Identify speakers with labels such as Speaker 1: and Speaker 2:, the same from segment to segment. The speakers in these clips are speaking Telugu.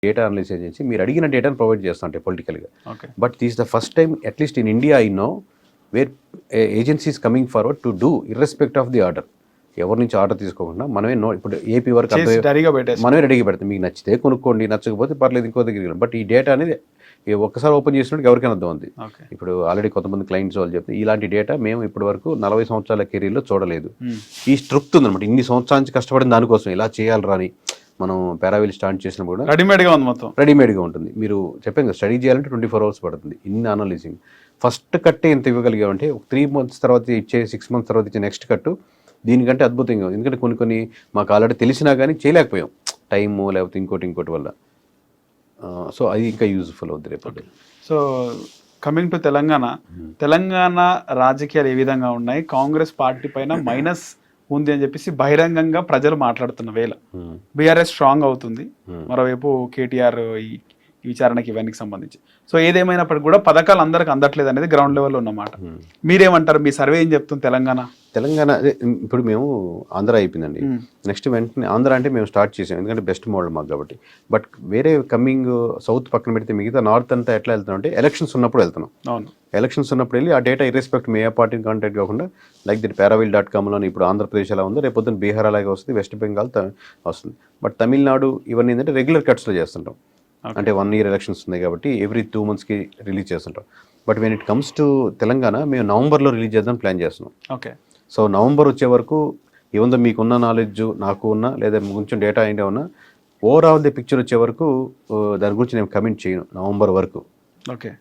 Speaker 1: డేటా అనలిసిస్ ఏజెన్సీ మీరు అడిగిన డేటాను ప్రొవైడ్ చేస్తూ ఉంటాయి పొలిటికల్గా.
Speaker 2: Okay.
Speaker 1: But this the first time at least in India I know where agencies coming forward to do irrespective of the order. ఎవరి నుంచి ఆర్డర్ తీసుకోకుండా మనమే ఇప్పుడు ఏపీ వరకు మనమే రెడీగా పెడతాం. మీకు నచ్చితే కొనుక్కోండి, నచ్చకపోతే పర్లేదు ఇంకో దగ్గర. బట్ ఈ డేటా అనేది ఒక్కసారి ఓపెన్ చేసినట్టు ఎవరికైనా అర్థం ఉంది. ఇప్పుడు ఆల్రెడీ కొంతమంది క్లయింట్స్ వాళ్ళు చెప్తే ఇలాంటి డేటా మేము ఇప్పటి వరకు 40 సంవత్సరాల కెరీర్లో చూడలేదు. ఈ స్ట్రక్ట్ ఉందన్నమాట. ఇన్ని సంవత్సరాల నుంచి కష్టపడిన దానికోసం ఇలా చేయాలరా అని మనం పారావెల్ స్టార్ట్ చేసినప్పుడు కూడా
Speaker 2: రెడీమేడ్గా ఉంది, మొత్తం
Speaker 1: రెడీమేడ్గా ఉంటుంది. మీరు చెప్పాను కదా, స్టడీ చేయాలంటే 24 hours పడుతుంది. ఇన్ని అనలిసింగ్ ఫస్ట్ కట్టే ఎంత ఇవ్వగలిగామంటే 3 months తర్వాత ఇచ్చే 6 months తర్వాత ఇచ్చే నెక్స్ట్ కట్టు దీనికంటే అద్భుతంగా ఉంది. ఎందుకంటే కొన్ని మాకు ఆల్రెడీ తెలిసినా కానీ చేయలేకపోయాం, టైము లేకపోతే ఇంకోటి వల్ల. సో అది ఇంకా యూజ్ఫుల్ అవుతుంది రేపు.
Speaker 2: సో కమింగ్ టు తెలంగాణ రాజకీయాలు ఏ విధంగా ఉన్నాయి, కాంగ్రెస్ పార్టీ పైన మైనస్ ఉంది అని చెప్పేసి బహిరంగంగా ప్రజలు మాట్లాడుతున్న వేళ బీఆర్ఎస్ స్ట్రాంగ్ అవుతుంది, మరోవైపు కేటీఆర్ ఈ విచారణకి ఇవన్నీ సంబంధించి. సో ఏదేమైనప్పటికీ కూడా పథకాలు అందరికి అందట్లేదు అనేది గ్రౌండ్ లెవెల్లో ఉన్నమాట. మీరేమంటారు, మీ సర్వే ఏం చెప్తుంది? తెలంగాణ
Speaker 1: ఇప్పుడు మేము ఆంధ్ర అయిపోయిందండి. నెక్స్ట్ వెంటనే ఆంధ్ర అంటే మేము స్టార్ట్ చేసాం, ఎందుకంటే బెస్ట్ మోడల్ మాకు కాబట్టి. బట్ వేరే కమింగ్ సౌత్ పక్కన పెడితే మిగతా నార్త్ అంతా ఎట్లా వెళ్తున్నాం అంటే ఎలక్షన్స్ ఉన్నప్పుడు వెళ్తున్నాం.
Speaker 2: అవును,
Speaker 1: ఎలక్షన్స్ ఉన్నప్పుడు వెళ్ళి ఆ డేటా ఇర్రెస్పెక్ట్ మే పార్టీని కాంటాక్ట్ కాకుండా లైక్ ది paravel.com ఇప్పుడు ఆంధ్రప్రదేశ్ ఎలా ఉందో రేపు పొద్దున్న బీహార్ అలాగే వస్తుంది, వెస్ట్ బెంగాల్ వస్తుంది. బట్ తమిళనాడు ఇవన్నీ ఏంటంటే రెగ్యులర్ కట్స్లో చేస్తుంటాం. అంటే 1 year ఎలక్షన్స్ ఉన్నాయి కాబట్టి ఎవ్రీ 2 monthsకి రిలీజ్ చేస్తుంటాం. But when it comes to Telangana మేము నవంబర్లో రిలీజ్ చేద్దాం ప్లాన్ చేస్తున్నాం.
Speaker 2: ఓకే.
Speaker 1: సో నవంబర్ వచ్చే వరకు ఏముందో మీకున్న నాలెడ్జ్ నాకు ఉన్న లేదా కొంచెం డేటా ఏంటో ఉన్నా ఓవరాల్ ది పిక్చర్ వచ్చే వరకు దాని గురించి నేను కమెంట్ చేయను నవంబర్ వరకు.
Speaker 2: ఓకే.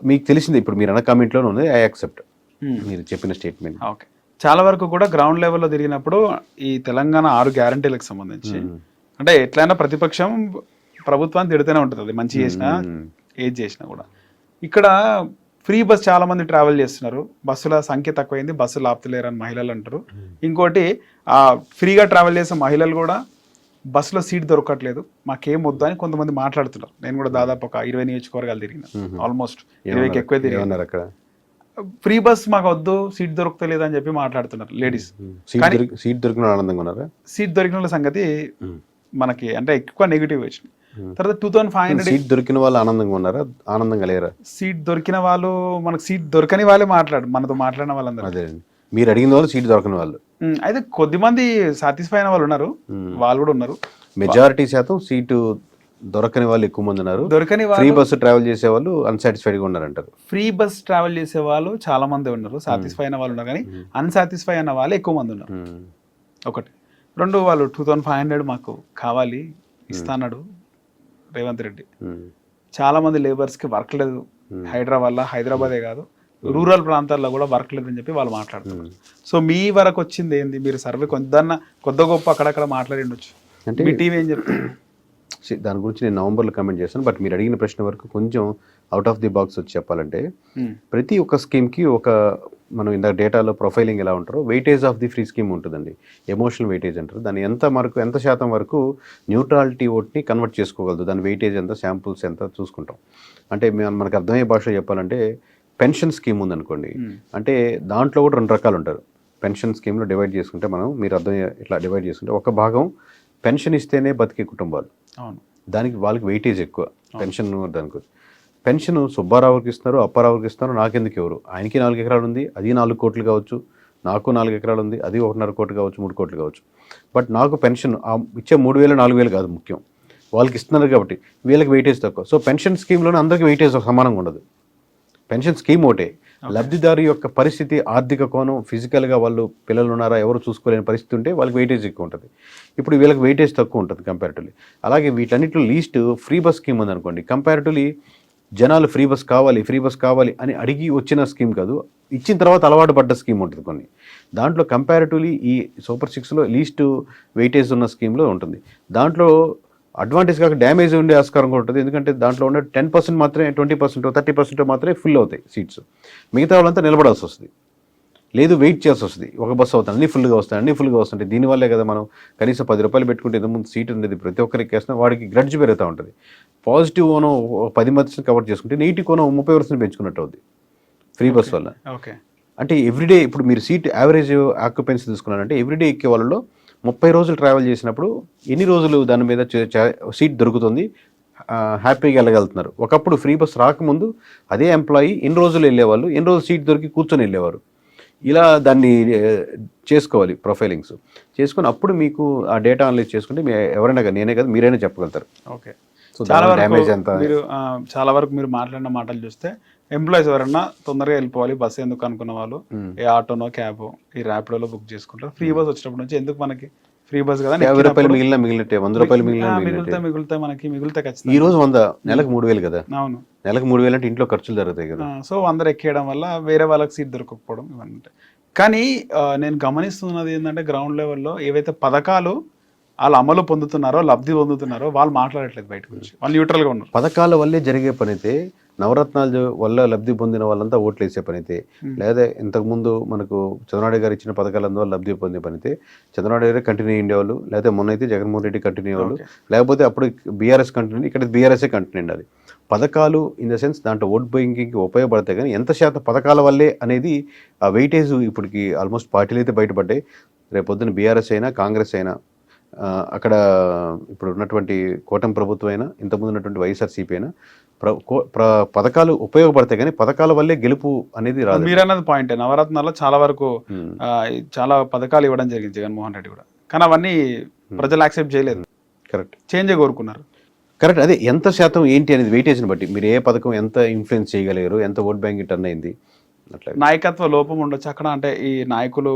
Speaker 1: మీకు తెలిసింది ఇప్పుడు మీరు అన్న కామెంట్లోనే ఉంది, ఐ యాక్సెప్ట్ మీరు చెప్పిన స్టేట్మెంట్.
Speaker 2: ఓకే. చాలా వరకు కూడా గ్రౌండ్ లెవెల్లో తిరిగినప్పుడు ఈ తెలంగాణ 6 గ్యారంటీలకు సంబంధించి అంటే ఎట్లయినా ప్రతిపక్షం ప్రభుత్వాన్ని తిడుతూనే ఉంటుంది, అది మంచి చేసినా ఏది చేసినా కూడా. ఇక్కడ ఫ్రీ బస్ చాలా మంది ట్రావెల్ చేస్తున్నారు, బస్సుల సంఖ్య తక్కువైంది, బస్సులు ఆపుతలేరు అని మహిళలు అంటారు. ఇంకోటి ఫ్రీగా ట్రావెల్ చేసే మహిళలు కూడా బస్సులో సీట్ దొరకట్లేదు, మాకేం వద్దు అని కొంతమంది మాట్లాడుతున్నారు. నేను కూడా దాదాపు ఒక 20 నియోజకవర్గాలు తిరిగిన, ఆల్మోస్ట్ 20కి ఎక్కువ తిరిగినారు. అక్కడ ఫ్రీ బస్ మాకు వద్దు, సీట్ దొరకలేదు అని చెప్పి మాట్లాడుతున్నారు లేడీస్.
Speaker 1: సీట్ దొరికిన ఆనందంగా ఉన్నారా?
Speaker 2: సీట్ దొరికిన సంగతి మనకి అంటే ఎక్కువ నెగిటివ్ వచ్చింది. తర్వాత 2500
Speaker 1: సీట్ దొరికిన వాళ్ళు ఆనందంగా ఉన్నారా, ఆనందంగా లేరా?
Speaker 2: సీట్ దొరికిన వాళ్ళు, మనకు సీట్ దొరకని వాళ్ళే మనతో మాట్లాడిన వాళ్ళందరూ.
Speaker 1: అదే మీరు అడిగిన వాళ్ళు సీట్ దొరకని వాళ్ళు.
Speaker 2: అయితే కొద్దిమంది సాటిస్ఫై అయిన వాళ్ళు ఉన్నారు, వాళ్ళు కూడా ఉన్నారు.
Speaker 1: మెజారిటీ శాతం సీటు దొరకని వాళ్ళు ఎక్కువ మంది ఉన్నారు. దొరకని ఫ్రీ బస్సు ట్రావెల్ చేసే వాళ్ళు అన్సాటిస్ఫైడ్ గా ఉన్నారంటారు.
Speaker 2: ఫ్రీ బస్ ట్రావెల్ చేసే వాళ్ళు చాలా మంది ఉన్నారు, సాటిస్ఫై అయిన వాళ్ళు ఉన్నారు, కానీ అన్సాటిస్ఫై అయిన వాళ్ళు ఎక్కువ మంది ఉన్నారు. ఒకటి. 2, వాళ్ళు 2500 మాకు కావాలి ఇస్తాడు రేవంత్ రెడ్డి. చాలా మంది లేబర్స్ కి వర్క్ లేదు హైదరాబాదే కాదు, రూరల్ ప్రాంతాల్లో కూడా వర్క్ లేదని చెప్పి వాళ్ళు మాట్లాడుతున్నారు. సో మీ వరకు వచ్చింది ఏంది? మీరు సర్వే కొద్ది గొప్ప అక్కడక్కడ మాట్లాడి ఉండొచ్చు, అంటే మీ టీం ఏం చెప్తుంది
Speaker 1: దాని గురించి? నేను నవంబర్లో కమెంట్ చేస్తాను. బట్ మీరు అడిగిన ప్రశ్న వరకు కొంచెం అవుట్ ఆఫ్ ది బాక్స్ వచ్చి చెప్పాలంటే, ప్రతి ఒక్క స్కీమ్కి ఒక మనం ఇందాక డేటాలో ప్రొఫైలింగ్ ఎలా ఉంటారో weightage of the free scheme ఉంటుందండి. ఎమోషనల్ వెయిటేజ్ అంటారు దాన్ని. ఎంత శాతం వరకు న్యూట్రాలిటీ ఓట్ని కన్వర్ట్ చేసుకోగలదు, దాని వెయిటేజ్ ఎంత, శాంపుల్స్ ఎంత చూసుకుంటాం. అంటే మనకు అర్థమయ్యే భాషలో చెప్పాలంటే, పెన్షన్ స్కీమ్ ఉందనుకోండి, అంటే దాంట్లో కూడా 2 రకాలు ఉంటారు. పెన్షన్ స్కీమ్లో డివైడ్ చేసుకుంటే మీరు అర్థమయ్యే ఇట్లా డివైడ్ చేసుకుంటే, ఒక భాగం పెన్షన్ ఇస్తేనే బతికే కుటుంబాలు, దానికి వాళ్ళకి వెయిటేజ్ ఎక్కువ పెన్షన్. దానికి పెన్షన్ సుబ్బారావుకి ఇస్తున్నారు, అప్పారావుకి ఇస్తున్నారు, నాకెందుకు ఎవరు? ఆయనకి 4 ఎకరాలు ఉంది, అది 4 కోట్లు కావచ్చు, నాకు 4 ఎకరాలు ఉంది, అది 1.5 కోట్లు కావచ్చు, 3 కోట్లు కావచ్చు. బట్ నాకు పెన్షన్ ఇచ్చే 3,000 4,000 కాదు ముఖ్యం, వాళ్ళకి ఇస్తున్నారు కాబట్టి వీళ్ళకి వెయిటేజ్ తక్కువ. సో పెన్షన్ స్కీమ్లోనే అందరికీ వెయిటేజ్ సమానంగా ఉండదు. పెన్షన్ స్కీమ్ ఒకటే, లబ్ధిదారు యొక్క పరిస్థితి, ఆర్థిక కోణం, ఫిజికల్గా వాళ్ళు పిల్లలు ఉన్నారా ఎవరు చూసుకోలేని పరిస్థితి ఉంటే వాళ్ళకి వెయిటేజ్ ఎక్కువ ఉంటుంది. ఇప్పుడు వీళ్ళకి వెయిటేజ్ తక్కువ ఉంటుంది కంపారిటివ్లీ. అలాగే వీటన్నిటిలో లీస్ట్ ఫ్రీ బస్ స్కీమ్ ఉందనుకోండి, కంపారిటివ్లీ జనాలు ఫ్రీ బస్ కావాలి అని అడిగి వచ్చిన స్కీమ్ కాదు, ఇచ్చిన తర్వాత అలవాటు పడ్డ స్కీమ్ ఉంటుంది కొన్ని. దాంట్లో కంపారిటివ్లీ ఈ సూపర్ 6లో లీస్ట్ వెయిటేజ్ ఉన్న స్కీమ్లో ఉంటుంది. దాంట్లో అడ్వాంటేజ్ కాక డ్యామేజ్ ఉండే ఆస్కారం కూడా ఉంటుంది. ఎందుకంటే దాంట్లో ఉన్న 10% మాత్రమే, 20% 30% మాత్రమే ఫుల్ అవుతాయి సీట్స్. మిగతా వాళ్ళంతా నిలబడాల్సి వస్తుంది, లేదు వెయిట్ చేయాల్సి వస్తుంది. ఒక బస్సు అవుతాను అన్నీ ఫుల్గా వస్తుంటే దీనివల్లే కదా మనం కనీసం 10 రూపాయలు పెట్టుకుంటే ఇంతకుముందు సీట్ ఉండేది, ప్రతి ఒక్కరికి వేస్తున్నా వాడికి గ్రడ్జ్ పెరుగుతూ ఉంటుంది. పాజిటివ్ కోణం 10% కవర్ చేసుకుంటే నెగిటివ్ కోణం 30% పెంచుకున్నట్టు అవుతుంది ఫ్రీ బస్ వల్ల.
Speaker 2: ఓకే.
Speaker 1: అంటే ఎవ్రీడే ఇప్పుడు మీరు సీట్ యావరేజ్ ఆక్యుపెన్సీ తీసుకున్నారంటే ఎవ్రీడే ఎక్కే వాళ్ళలో 30 రోజులు ట్రావెల్ చేసినప్పుడు ఎన్ని రోజులు దాని మీద సీట్ దొరుకుతుంది, హ్యాపీగా వెళ్ళగలుగుతున్నారు. ఒకప్పుడు ఫ్రీ బస్ రాకముందు అదే ఎంప్లాయీ ఎన్ని రోజులు వెళ్ళేవాళ్ళు, ఎన్ని రోజులు సీట్ దొరికి కూర్చొని వెళ్ళేవారు. ఇలా దాన్ని చేసుకోవాలి ప్రొఫైలింగ్స్ చేసుకొని అప్పుడు మీకు ఆ డేటా అనలైజ్ చేసుకుంటే ఎవరైనా కానీ నేనే కదా మీరైనా చెప్పగలుగుతారు.
Speaker 2: ఓకే,
Speaker 1: సో
Speaker 2: చాలా
Speaker 1: డ్యామేజ్ ఎంత
Speaker 2: మీరు చాలా వరకు మీరు మాట్లాడిన మాటలు చూస్తే ఎంప్లాయీస్ ఎవరన్నా తొందరగా వెళ్ళిపోవాలి బస్సు ఎందుకు అనుకున్న వాళ్ళు ఏ ఆటోనో క్యాబో ఈ ర్యాపిడోలో బుక్ చేసుకుంటారు. ఫ్రీ బస్ వచ్చినప్పటి నుంచి ఎందుకు మనకి ఫ్రీ బస్ కదా,
Speaker 1: 50 రూపాయలు మిగిలినట్టే 100 రూపాయలు
Speaker 2: మిగులుతాయి మనకి మిగులుతాయి ఖచ్చితంగా.
Speaker 1: ఈ రోజు 100 నెలకు 3000 కదా.
Speaker 2: అవును,
Speaker 1: నెలకు 3000 అంటే ఇంట్లో ఖర్చులు జరుగుతాయి కదా.
Speaker 2: సో అందరు ఎక్కేయడం వల్ల వేరే వాళ్ళకి సీట్ దొరకకపోవడం ఇవన్నీ. కానీ నేను గమనిస్తున్నది ఏంటంటే గ్రౌండ్ లెవెల్లో ఏవైతే పథకాలు వాళ్ళు అమలు పొందుతున్నారో లబ్ధి పొందుతున్నారో వాళ్ళు మాట్లాడట్లేదు బయటకు వచ్చి, వాళ్ళు న్యూట్రల్గా ఉన్నారు.
Speaker 1: పథకాల వల్లే జరిగే పనైతే, నవరత్నాలు వల్ల లబ్ధి పొందిన వాళ్ళంతా ఓట్లు వేసే పనైతే, లేదా ఇంతకుముందు మనకు చంద్రబాబు గారు ఇచ్చిన పథకాలందువల్ల లబ్ధి పొందే పనైతే చంద్రబాబు గారు కంటిన్యూ అయ్యేవాళ్ళు, లేదా మొన్న అయితే జగన్మోహన్ రెడ్డి కంటిన్యూ అయ్యేవాళ్ళు, లేకపోతే అప్పుడు బీఆర్ఎస్ కంటిన్యూ, ఇక్కడ బీఆర్ఎస్ఏ కంటిన్యూ ఉండాలి. పథకాలు ఇన్ ద సెన్స్ దాంట్లో ఓట్ బ్యాంకింగ్కి ఉపయోగపడతాయి, కానీ ఎంత శాతం పథకాల వల్లే అనేది ఆ వెయిటేజ్ ఇప్పటికి ఆల్మోస్ట్ పార్టీలు అయితే బయటపడ్డాయి. రేపొద్దున బీఆర్ఎస్ అయినా కాంగ్రెస్ అయినా అక్కడ ఇప్పుడు ఉన్నటువంటి కూటమి ప్రభుత్వం అయినా ఇంతకుముందు ఉన్నటువంటి వైఎస్ఆర్సీపీ అయినా పథకాలు ఉపయోగపడతాయి, కానీ పథకాల వల్లే గెలుపు అనేది రాదు.
Speaker 2: మీరు అన్నది పాయింట్. నవరత్నాల్లో చాలా వరకు చాలా పథకాలు ఇవ్వడం జరిగింది జగన్మోహన్ రెడ్డి కూడా, కానీ అవన్నీ ప్రజలు యాక్సెప్ట్ చేయలేదు.
Speaker 1: కరెక్ట్,
Speaker 2: చేంజ్ కోరుకున్నారు.
Speaker 1: కరెక్ట్. అదే ఎంత శాతం ఏంటి అనేది వెయిటేజ్ని బట్టి మీరు ఏ పథకం ఎంత ఇన్ఫ్లుయెన్స్ చేయగలిగారు, ఎంత ఓట్ బ్యాంక్ టర్న్ అయింది, అట్లా
Speaker 2: నాయకత్వ లోపం ఉండొచ్చు అక్కడ. అంటే ఈ నాయకులు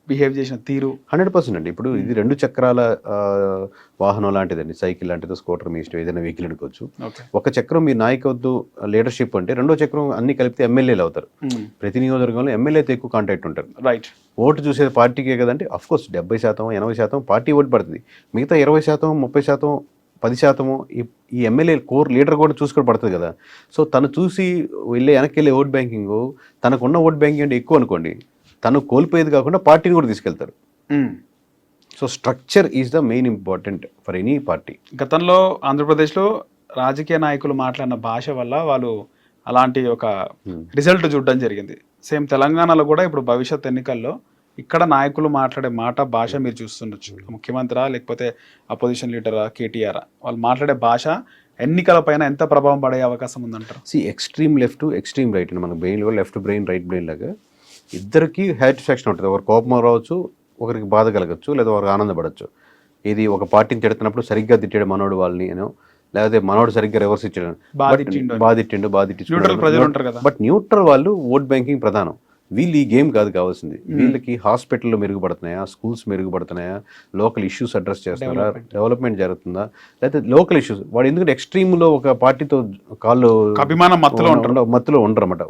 Speaker 2: బిహేవ్ చేసిన తీరు
Speaker 1: 100% అండి. ఇప్పుడు ఇది 2 చక్రాల వాహనం లాంటిదండి, సైకిల్ లాంటిది, స్కూటర్ మీ ఇష్టం ఏదైనా వెహికల్ అనుకోవచ్చు. ఒక చక్రం మీ నాయకత్వం లీడర్షిప్ అంటే, రెండో చక్రం అన్ని కలిపితే ఎమ్మెల్యేలు అవుతారు. ప్రతి నియోజకవర్గంలో ఎమ్మెల్యేతో ఎక్కువ కాంటాక్ట్ ఉంటారు.
Speaker 2: రైట్,
Speaker 1: ఓటు చూసేది పార్టీకే కదంటే అఫ్కోర్స్ 70% 80% పార్టీ ఓటు పడుతుంది, మిగతా 20% 30% 10% ఈ ఎమ్మెల్యే కోర్ లీడర్ కూడా చూసుకొని పడుతుంది కదా. సో తను చూసి వెనక్కి వెళ్ళే ఓట్ బ్యాంకింగ్, తనకున్న ఓట్ బ్యాంకింగ్ అంటే ఎక్కువ అనుకోండి, తను కోల్పోయేది కాకుండా పార్టీని కూడా తీసుకెళ్తారు. So structure is the main important for any party.
Speaker 2: గతంలో ఆంధ్రప్రదేశ్లో రాజకీయ నాయకులు మాట్లాడిన భాష వల్ల వాళ్ళు అలాంటి ఒక రిజల్ట్ చూడడం జరిగింది. సేమ్ తెలంగాణలో కూడా ఇప్పుడు భవిష్యత్ ఎన్నికల్లో ఇక్కడ నాయకులు మాట్లాడే మాట భాష మీరు చూస్తుండొచ్చు. ముఖ్యమంత్రి లేకపోతే అపోజిషన్ లీడరా కేటీఆర్ వాళ్ళు మాట్లాడే భాష ఎన్నికల పైన ఎంత ప్రభావం పడే అవకాశం ఉందంటారు?
Speaker 1: ఎక్స్ట్రీమ్ లెఫ్ట్ ఎక్స్ట్రీమ్ రైట్ మన బ్రెయిన్లో లెఫ్ట్ బ్రెయిన్ రైట్ బ్రెయిన్ లాగా ఇద్దరికి సాటిస్ఫాక్షన్ ఉంటుంది. ఒకరు కోపం రావచ్చు, ఒకరికి బాధ కలగచ్చు, లేదా ఒకరికి ఆనందపడచ్చు. ఇది ఒక పార్టీని తిడుతున్నప్పుడు సరిగ్గా తిట్టాడు మనోడు వాళ్ళని అనో, లేకపోతే మనోడు సరిగ్గా రివర్స్ ఇచ్చాడు, బాధిట్టిండు. బట్ న్యూట్రల్ వాళ్ళు ఓట్ బ్యాంకింగ్ ప్రధానం. వీళ్ళు ఈ గేమ్ కాదు కావాల్సింది. వీళ్ళకి హాస్పిటల్లో మెరుగుపడుతున్నాయా, స్కూల్స్ మెరుగుపడుతున్నాయా, లోకల్ ఇష్యూస్ అడ్రస్ చేస్తున్నారా, డెవలప్మెంట్ జరుగుతుందా, లేకపోతే లోకల్ ఇష్యూస్. వాడు ఎందుకంటే ఎక్స్ట్రీమ్ లో ఒక పార్టీతో కాళ్ళు
Speaker 2: అభిమానం
Speaker 1: మత్తులో ఉండరన్నమాట.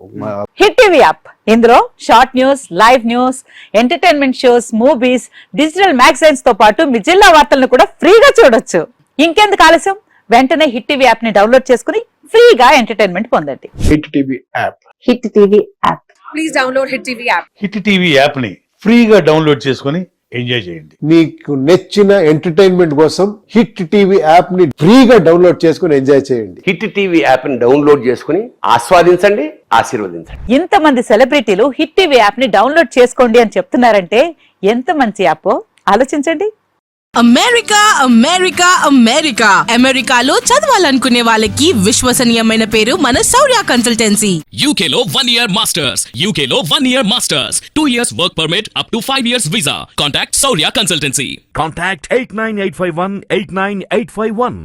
Speaker 3: హిట్ టీవీ యాప్, ఇందులో short news, live news, entertainment shows, movies, digital magazines తో పాటు మీ జిల్లా వార్తలను కూడా ఫ్రీగా చూడొచ్చు. ఇంకెందుకు ఆలస్యం, వెంటనే హిట్ టీవీ యాప్ ని డౌన్లోడ్ చేసుకుని ఫ్రీగా ఎంటర్టైన్మెంట్ పొందండి.
Speaker 4: Hit TV app,
Speaker 3: hit TV app,
Speaker 5: please download hit TV app.
Speaker 4: Hit TV app ని ఫ్రీగా డౌన్లోడ్ చేసుకుని ఎంజాయ్ చేయండి.
Speaker 6: మీకు నచ్చిన ఎంటర్టైన్మెంట్ కోసం హిట్ టీవీ యాప్ ని ఫ్రీగా డౌన్లోడ్ చేసుకుని ఎంజాయ్ చేయండి.
Speaker 7: హిట్ టీవీ యాప్ ని డౌన్లోడ్ చేసుకుని ఆస్వాదించండి, ఆశీర్వదించండి.
Speaker 3: ఇంతమంది సెలబ్రిటీలు హిట్ టీవీ యాప్ ని డౌన్లోడ్ చేసుకోండి అని చెప్తున్నారంటే ఎంత మంచి యాప్ ఆలోచించండి.
Speaker 8: అమెరికా అమెరికా అమెరికా అమెరికాలో చదవాలనుకునే వాళ్ళకి విశ్వసనీయమైన పేరు మన శౌర్య కన్సల్టెన్సీ.
Speaker 9: UK లో 1 year masters, UK లో 1 year masters, 2 years work permit up to 5 years visa. Contact Saurya Consultancy.
Speaker 10: Contact 89851 89851.